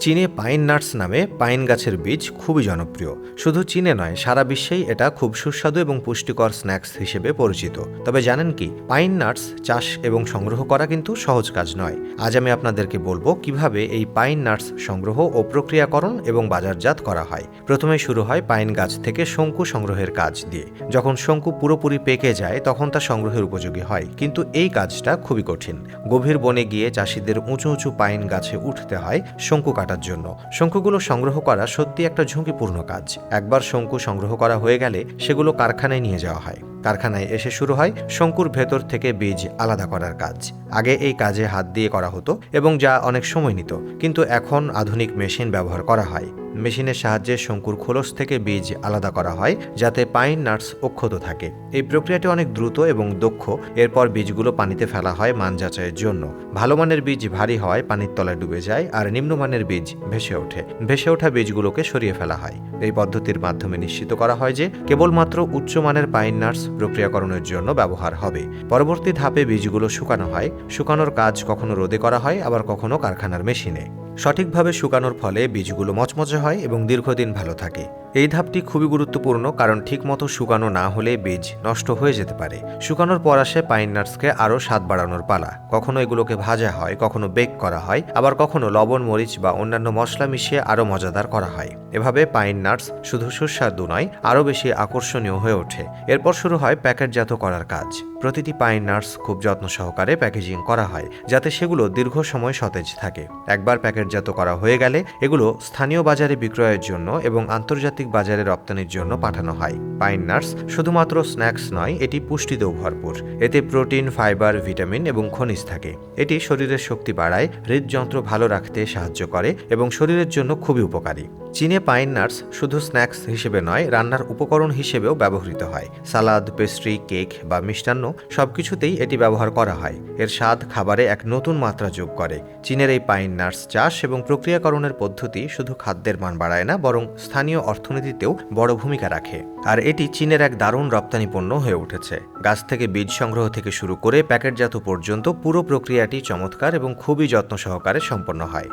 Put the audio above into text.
চীনে pine nuts নামে pine গাছের বীজ খুবই জনপ্রিয়। শুধু চীনে নয়, সারা বিশ্বেই এটা খুব সুস্বাদু এবং পুষ্টিকর স্ন্যাক্স হিসেবে পরিচিত। তবে জানেন কি, পাইন নাটস চাষ এবং সংগ্রহ করা কিন্তু সহজ কাজ নয়। আজ আমি আপনাদেরকে বলবো কিভাবে এই পাইন নাটস সংগ্রহ ও প্রক্রিয়াকরণ এবং বাজারজাত করা হয়। প্রথমে শুরু হয় পাইন গাছ থেকে শঙ্কু সংগ্রহের কাজ দিয়ে। যখন শঙ্কু পুরোপুরি পেকে যায় তখন তা সংগ্রহের উপযোগী হয়, কিন্তু এই কাজটা খুবই কঠিন। গভীর বনে গিয়ে চাষিদের উঁচু উঁচু পাইন গাছে উঠতে হয় শঙ্কু কাটার জন্য। শঙ্কুগুলো সংগ্রহ করা সত্যি একটা ঝুঁকিপূর্ণ কাজ। একবার শঙ্কু সংগ্রহ করা হয়ে গেলে সেগুলো কারখানায় নিয়ে যাওয়া হয়। কারখানায় এসে শুরু হয় শঙ্কুর ভেতর থেকে বীজ আলাদা করার কাজ। আগে এই কাজে হাত দিয়ে করা হতো এবং যা অনেক সময় নিত, কিন্তু এখন আধুনিক মেশিন ব্যবহার করা হয়। মেশিনের সাহায্যে শঙ্কুর খোলস থেকে বীজ আলাদা করা হয় যাতে পাইন নাটস অক্ষত থাকে। এই প্রক্রিয়াটি অনেক দ্রুত এবং দক্ষ। এরপর বীজগুলো পানিতে ফেলা হয় মান যাচাইয়ের জন্য। ভালো মানের বীজ ভারী হয়, পানির তলায় ডুবে যায়, আর নিম্নমানের বীজ ভেসে ওঠে। ভেসে ওঠা বীজগুলোকে সরিয়ে ফেলা হয়। এই পদ্ধতির মাধ্যমে নিশ্চিত করা হয় যে কেবলমাত্র উচ্চমানের পাইন নাটস প্রক্রিয়াকরণের জন্য ব্যবহার হবে। পরবর্তী ধাপে বীজগুলো শুকানো হয়। শুকানোর কাজ কখনো রোদে করা হয়, আবার কখনো কারখানার মেশিনে। সঠিকভাবে শুকানোর ফলে বীজগুলো মচমচে হয় এবং দীর্ঘদিন ভালো থাকে। এই ধাপটি খুবই গুরুত্বপূর্ণ, কারণ ঠিকমতো শুকানো না হলে বীজ নষ্ট হয়ে যেতে পারে। শুকানোর পর আসে পাইন নাটসকে আরও স্বাদ বাড়ানোর পালা। কখনো এগুলোকে ভাজা হয়, কখনো বেক করা হয়, আবার কখনো লবণ, মরিচ বা অন্যান্য মশলা মিশিয়ে আরও মজাদার করা হয়। এভাবে পাইন নাটস শুধু সুস্বাদু নয়, আরও বেশি আকর্ষণীয় হয়ে ওঠে। এরপর শুরু হয় প্যাকেটজাত করার কাজ। প্রতিটি পাইন নাটস খুব যত্ন সহকারে প্যাকেজিং করা হয় যাতে সেগুলো দীর্ঘ সময় সতেজ থাকে। একবার প্যাকেটজাত করা হয়ে গেলে এগুলো স্থানীয় বাজারে বিক্রয়ের জন্য এবং আন্তর্জাতিক বাজারে রপ্তানির জন্য পাঠানো হয়। পাইন নাটস শুধুমাত্র স্ন্যাক্স নয়, এটি পুষ্টিতেও ভরপুর। এতে প্রোটিন, ফাইবার, ভিটামিন এবং খনিজ থাকে। এটি শরীরের শক্তি বাড়ায়, হৃদযন্ত্র ভালো রাখতে সাহায্য করে এবং শরীরের জন্য খুবই উপকারী। চীনে পাইন নাটস শুধু স্ন্যাক্স হিসেবে নয়, রান্নার উপকরণ হিসেবেও ব্যবহৃত হয়। সালাদ, পেস্ট্রি, কেক বা মিষ্টান্ন সবকিছুতেই এটি ব্যবহার করা হয়। এর স্বাদ খাবারে এক নতুন মাত্রা যোগ করে। চীনের এই পাইন নাটস চাষ এবং প্রক্রিয়াকরণের পদ্ধতি শুধু খাদ্যের মান বাড়ায় না, বরং স্থানীয় অর্থনীতিতেও বড় ভূমিকা রাখে। আর এটি চীনের এক দারুণ রপ্তানি পণ্য হয়ে উঠেছে। গাছ থেকে বীজ সংগ্রহ থেকে শুরু করে প্যাকেটজাত পর্যন্ত পুরো প্রক্রিয়াটি চমৎকার এবং খুবই যত্ন সহকারে সম্পন্ন হয়।